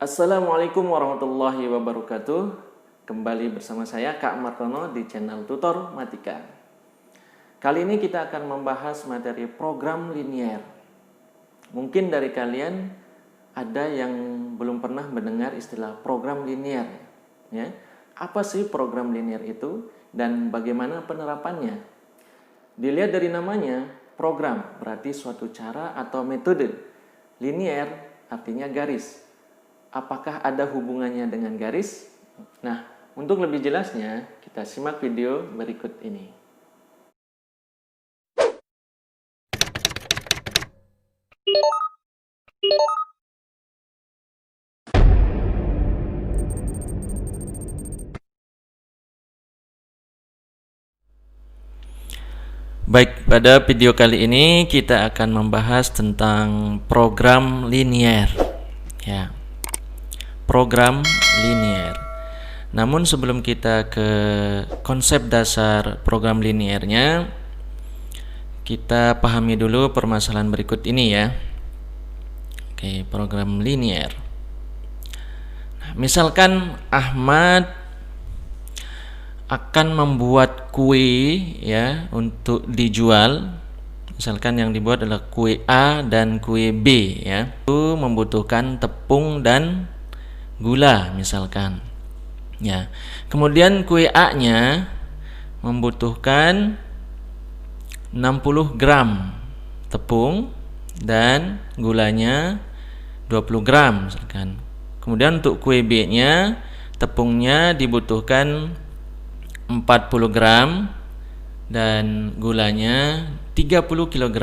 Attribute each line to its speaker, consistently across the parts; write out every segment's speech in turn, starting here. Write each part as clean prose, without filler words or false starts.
Speaker 1: Assalamualaikum warahmatullahi wabarakatuh. Kembali bersama saya Kak Martono di channel Tutor Matika. Kali ini kita akan membahas materi program linier. Mungkin dari kalian ada yang belum pernah mendengar istilah program linier, ya. Apa sih program linier itu dan bagaimana penerapannya? Dilihat dari namanya, program berarti suatu cara atau metode. Linier artinya garis. Apakah ada hubungannya dengan garis? Nah, untuk lebih jelasnya, kita simak video berikut ini. Baik, pada video kali ini kita akan membahas tentang program linier. Ya. Program linier. Namun sebelum kita ke konsep dasar program liniernya, kita pahami dulu permasalahan berikut ini ya. Oke, program linier. Nah, misalkan Ahmad akan membuat kue ya untuk dijual. Misalkan yang dibuat adalah kue A dan kue B ya. Itu membutuhkan tepung dan gula misalkan ya. Kemudian kue A-nya membutuhkan 60 gram tepung dan gulanya 20 gram misalkan. Kemudian untuk kue B-nya tepungnya dibutuhkan 40 gram dan gulanya 30 kg.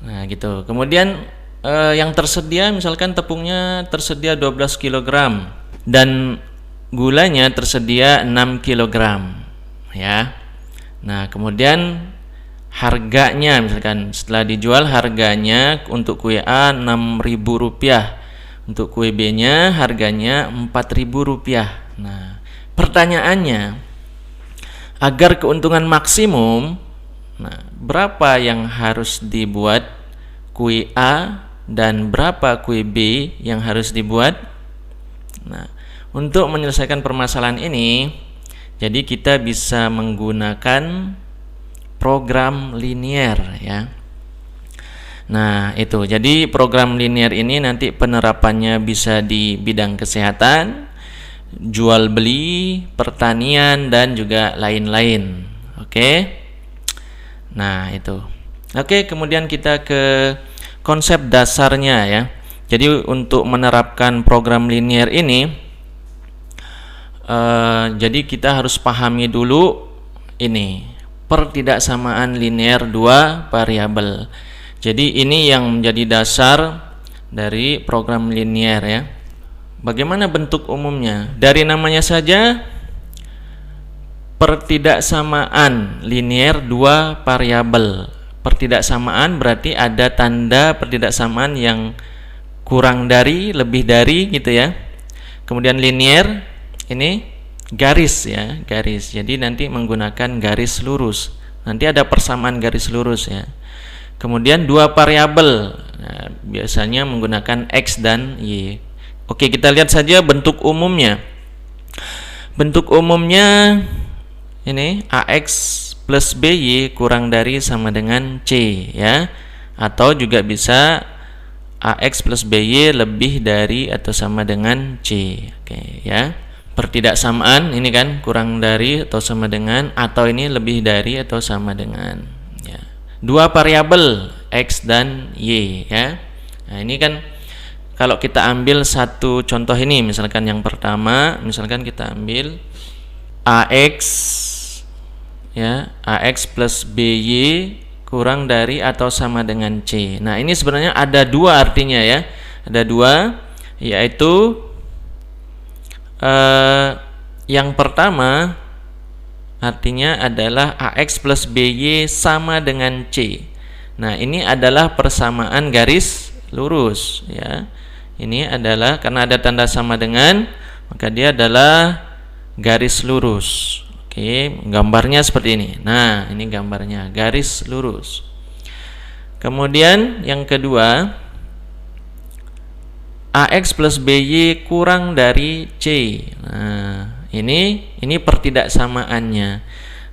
Speaker 1: Nah, gitu. Kemudian yang tersedia misalkan tepungnya tersedia 12 kg dan gulanya tersedia 6 kg ya. Nah, kemudian harganya misalkan setelah dijual harganya untuk kue A Rp6.000, untuk kue B nya harganya Rp4.000. Nah, pertanyaannya, agar keuntungan maksimum, nah, berapa yang harus dibuat kue A dan berapa kue B yang harus dibuat? Nah, untuk menyelesaikan permasalahan ini, jadi kita bisa menggunakan program linier ya. Nah, itu. Jadi program linier ini nanti penerapannya bisa di bidang kesehatan, jual beli, pertanian dan juga lain-lain. Oke. Nah, itu. Oke, kemudian kita ke konsep dasarnya ya. Jadi untuk menerapkan program linier ini, jadi kita harus pahami dulu ini pertidaksamaan linier dua variabel. Jadi ini yang menjadi dasar dari program linier ya. Bagaimana bentuk umumnya? Dari namanya saja, pertidaksamaan linier dua variabel. Pertidaksamaan berarti ada tanda pertidaksamaan yang kurang dari, lebih dari gitu ya. Kemudian linier ini garis ya, garis. Jadi nanti menggunakan garis lurus. Nanti ada persamaan garis lurus ya. Kemudian dua variabel. Nah, biasanya menggunakan X dan Y. Oke, kita lihat saja bentuk umumnya. Bentuk umumnya ini AX plus BY kurang dari sama dengan C ya. Atau juga bisa AX plus BY lebih dari atau sama dengan C. Oke ya. Pertidaksamaan ini kan kurang dari atau sama dengan, atau ini lebih dari atau sama dengan ya. Dua variabel X dan Y ya. Nah, ini kan kalau kita ambil satu contoh ini, misalkan yang pertama, misalkan kita ambil AX ya, AX plus BY kurang dari atau sama dengan C. Nah, ini sebenarnya ada dua artinya ya. Ada dua, yaitu yang pertama artinya adalah AX plus BY sama dengan C. Nah, ini adalah persamaan garis lurus ya. Ini adalah karena ada tanda sama dengan, maka dia adalah garis lurus. Oke, gambarnya seperti ini. Nah, ini gambarnya garis lurus. Kemudian yang kedua, AX plus BY kurang dari C. Nah, ini pertidaksamaannya.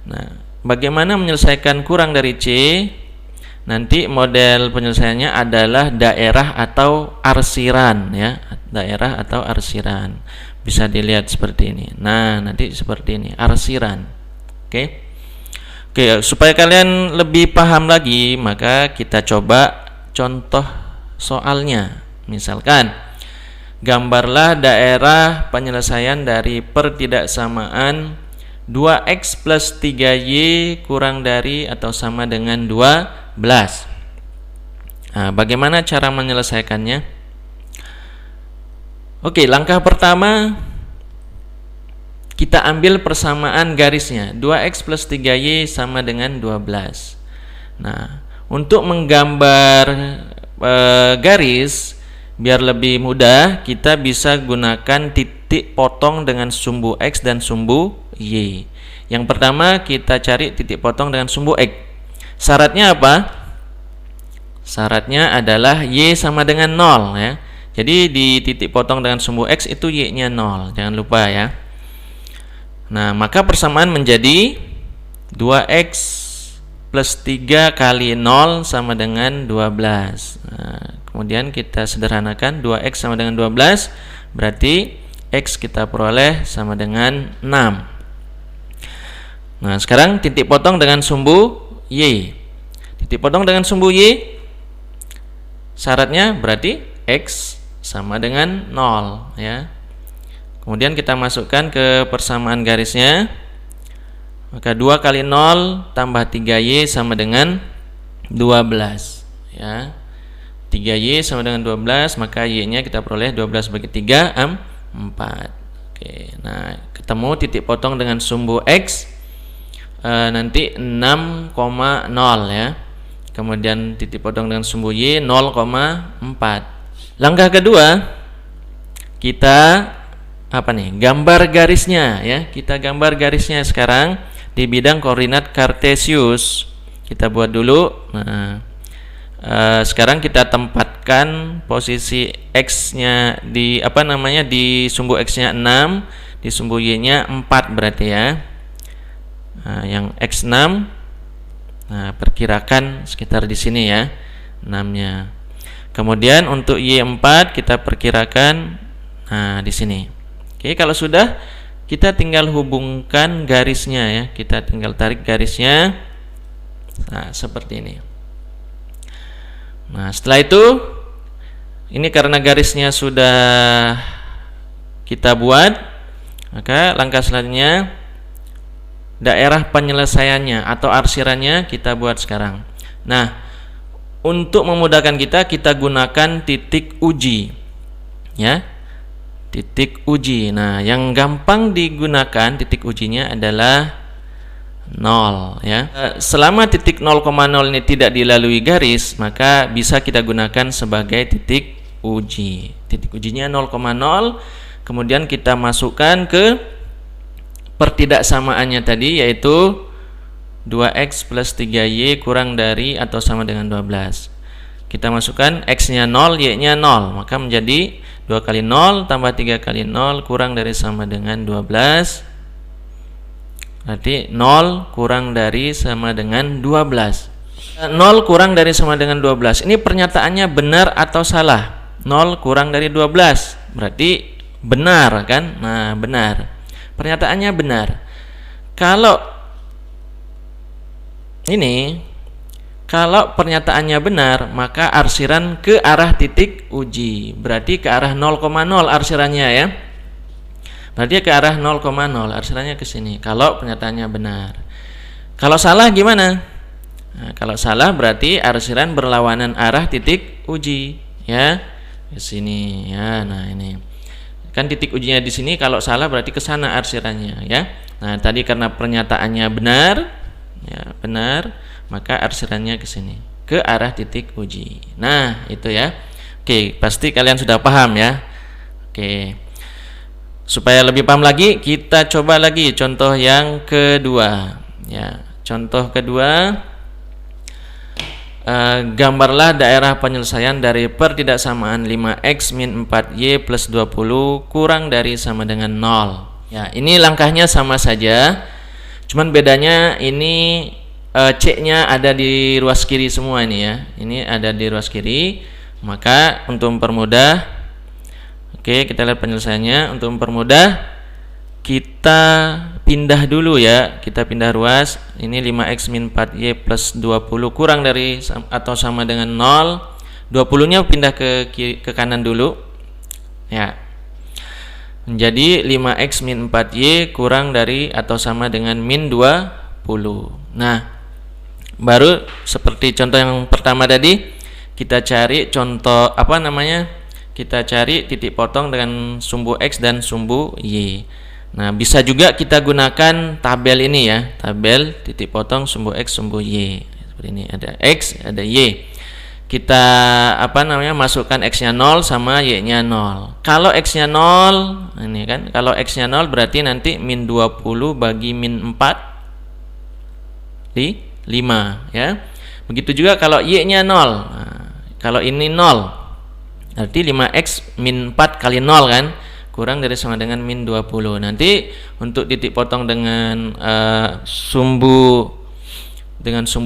Speaker 1: Nah, bagaimana menyelesaikan kurang dari C? Nanti model penyelesaiannya adalah daerah atau arsiran ya, daerah atau arsiran. Bisa dilihat seperti ini. Nah, nanti seperti ini, arsiran. Oke. Oke, supaya kalian lebih paham lagi, maka kita coba contoh soalnya. Misalkan, gambarlah daerah penyelesaian dari pertidaksamaan 2x plus 3y kurang dari atau sama dengan 12. Nah, bagaimana cara menyelesaikannya? Oke, langkah pertama kita ambil persamaan garisnya. 2x plus 3y sama dengan 12. Nah, untuk menggambar garis biar lebih mudah, kita bisa gunakan titik potong dengan sumbu x dan sumbu y. Yang pertama kita cari titik potong dengan sumbu x. Syaratnya apa? Syaratnya adalah y sama dengan 0 ya. Jadi di titik potong dengan sumbu x itu y-nya 0. Jangan lupa ya. Nah, maka persamaan menjadi 2x plus 3 kali 0 sama dengan 12. Nah, kemudian kita sederhanakan, 2x sama dengan 12, berarti x kita peroleh sama dengan 6. Nah, sekarang titik potong dengan sumbu y. Titik potong dengan sumbu y, syaratnya berarti x sama dengan 0 ya. Kemudian kita masukkan ke persamaan garisnya. Maka 2 kali 0 tambah 3y sama dengan 12 ya. 3y sama dengan 12, maka y-nya kita peroleh 12 bagi 3, 4. Oke, nah ketemu titik potong dengan sumbu x nanti 6,0 ya. Kemudian titik potong dengan sumbu y 0,4. Langkah kedua, kita gambar garisnya ya. Kita gambar garisnya sekarang di bidang koordinat kartesius. Kita buat dulu. Nah, sekarang kita tempatkan posisi x-nya di di sumbu x-nya 6, di sumbu y-nya 4 berarti ya. Nah, yang x 6, nah perkirakan sekitar di sini ya, 6-nya. Kemudian untuk y 4 kita perkirakan di sini. Oke, kalau sudah, kita tinggal hubungkan garisnya ya. Kita tinggal tarik garisnya. Nah, seperti ini. Nah, setelah itu, ini karena garisnya sudah kita buat, maka langkah selanjutnya daerah penyelesaiannya atau arsirannya kita buat sekarang. Nah, untuk memudahkan kita gunakan titik uji ya. Titik uji. Nah, yang gampang digunakan titik ujinya adalah 0 ya. Selama titik 0,0 ini tidak dilalui garis, maka bisa kita gunakan sebagai titik uji. Titik ujinya 0,0, kemudian kita masukkan ke pertidaksamaannya tadi, yaitu 2x plus 3y kurang dari atau sama dengan 12. Kita masukkan x-nya 0, y-nya 0, maka menjadi 2 kali 0 tambah 3 kali 0 kurang dari sama dengan 12. Berarti 0 kurang dari sama dengan 12. 0 kurang dari sama dengan 12. Ini pernyataannya benar atau salah? 0 kurang dari 12. Berarti benar kan? Nah, benar. Pernyataannya benar. Kalau pernyataannya benar, maka arsiran ke arah titik uji. Berarti ke arah 0,0 arsirannya ya. Berarti ke arah 0,0, arsirannya ke sini. Kalau pernyataannya benar. Kalau salah gimana? Nah, kalau salah berarti arsiran berlawanan arah titik uji, ya. Ke sini, ya. Nah, ini. Kan titik ujinya di sini, kalau salah berarti ke sana arsirannya, ya. Nah, tadi karena pernyataannya benar, ya, benar, maka arsirannya ke sini, ke arah titik uji. Nah, itu ya. Oke, pasti kalian sudah paham ya. Oke. Supaya lebih paham lagi, kita coba lagi contoh yang kedua. Ya, contoh kedua, gambarlah daerah penyelesaian dari pertidaksamaan 5x min 4y plus 20 kurang dari sama dengan 0. Ya, ini langkahnya sama saja, cuman bedanya ini C-nya ada di ruas kiri semua ini ya. Ini ada di ruas kiri, maka untuk mempermudah, oke, kita lihat penyelesaiannya. Untuk mempermudah, kita pindah dulu ya, kita pindah ruas. Ini 5x min 4y plus 20 kurang dari atau sama dengan 0. 20 nya pindah ke kanan dulu ya, menjadi 5x min 4y kurang dari atau sama dengan min 20. Nah, baru seperti contoh yang pertama tadi, kita cari contoh kita cari titik potong dengan sumbu x dan sumbu y. Nah, bisa juga kita gunakan tabel ini ya, tabel titik potong sumbu x sumbu y. Seperti ini, ada x, ada y. Kita masukkan x-nya 0 sama y-nya 0. Kalau x-nya 0, ini kan, kalau x-nya 0 berarti nanti min 20 bagi min 4 di 5 ya. Begitu juga kalau y-nya 0. Nah, kalau ini 0, berarti 5x min 4 kali 0 kan, kurang dari sama dengan min 20. Nanti untuk titik potong dengan sumbu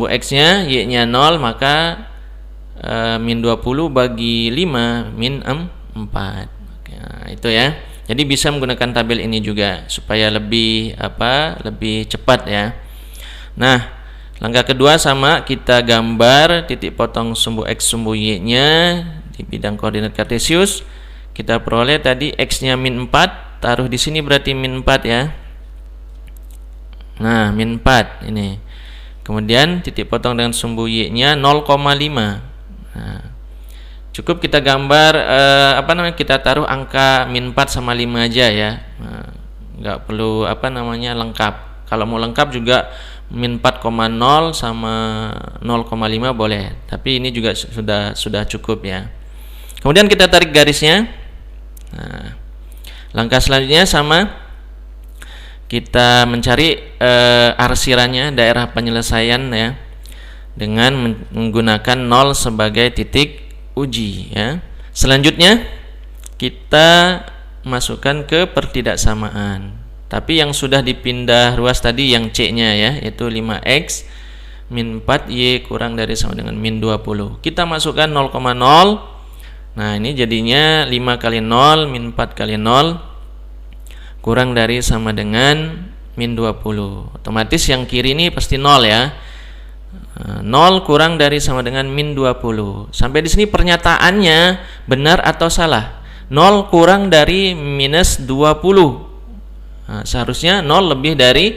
Speaker 1: x-nya, y-nya 0, maka min 20 bagi 5 min 4. Nah, itu ya. Jadi bisa menggunakan tabel ini juga supaya lebih lebih cepat ya. Nah, langkah kedua sama, kita gambar titik potong sumbu x sumbu y-nya di bidang koordinat kartesius. Kita peroleh tadi x-nya min 4, taruh di sini berarti min 4 ya. Nah, min 4 ini. Kemudian titik potong dengan sumbu y-nya 0,5. Nah, cukup kita gambar kita taruh angka min 4 sama 5 aja ya. Nah, nggak perlu lengkap. Kalau mau lengkap juga min 4,0 sama 0,5 boleh, tapi ini juga sudah cukup ya. Kemudian kita tarik garisnya. Nah, langkah selanjutnya sama, kita mencari arsirannya, daerah penyelesaian ya, dengan menggunakan 0 sebagai titik uji ya. Selanjutnya kita masukkan ke pertidaksamaan, tapi yang sudah dipindah ruas tadi yang C-nya ya, yaitu 5x min 4y kurang dari sama dengan min 20. Kita masukkan 0,0. Nah, ini jadinya 5 kali 0 min 4 kali 0 kurang dari sama dengan min 20. Otomatis yang kiri ini pasti 0 ya. 0 kurang dari sama dengan min 20. Sampai di sini pernyataannya benar atau salah? 0 kurang dari minus 20. Nah, seharusnya 0 lebih dari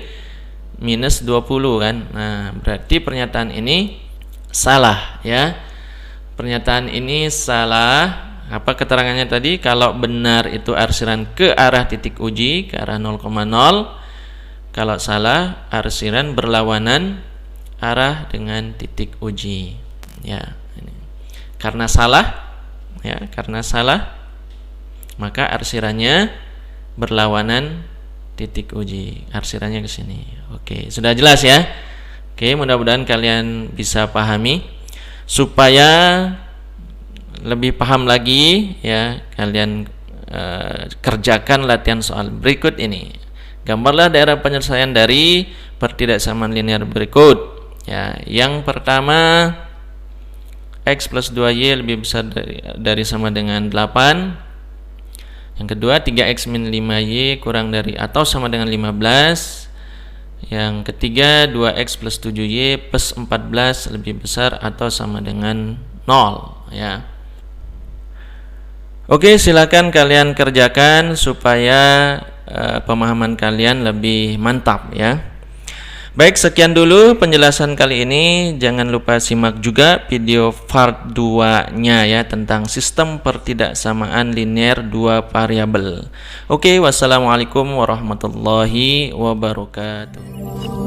Speaker 1: minus 20 kan. Nah, berarti pernyataan ini salah ya. Pernyataan ini salah. Apa keterangannya tadi? Kalau benar itu arsiran ke arah titik uji, ke arah 0,0. Kalau salah, arsiran berlawanan arah dengan titik uji. Ya, ini. Karena salah, maka arsirannya berlawanan titik uji. Arsirannya ke sini. Oke, sudah jelas ya? Oke, mudah-mudahan kalian bisa pahami. Supaya lebih paham lagi ya, kalian kerjakan latihan soal berikut ini. Gambarlah daerah penyelesaian dari pertidaksamaan linear berikut ya. Yang pertama, x plus 2y lebih besar dari sama dengan 8. Yang kedua, 3x min 5y kurang dari atau sama dengan 15. Yang ketiga, 2x plus 7y plus 14 lebih besar atau sama dengan 0 ya. Oke, silakan kalian kerjakan supaya pemahaman kalian lebih mantap ya. Baik, sekian dulu penjelasan kali ini. Jangan lupa simak juga video part 2-nya ya, tentang sistem pertidaksamaan linear dua variabel. Oke, wassalamualaikum warahmatullahi wabarakatuh.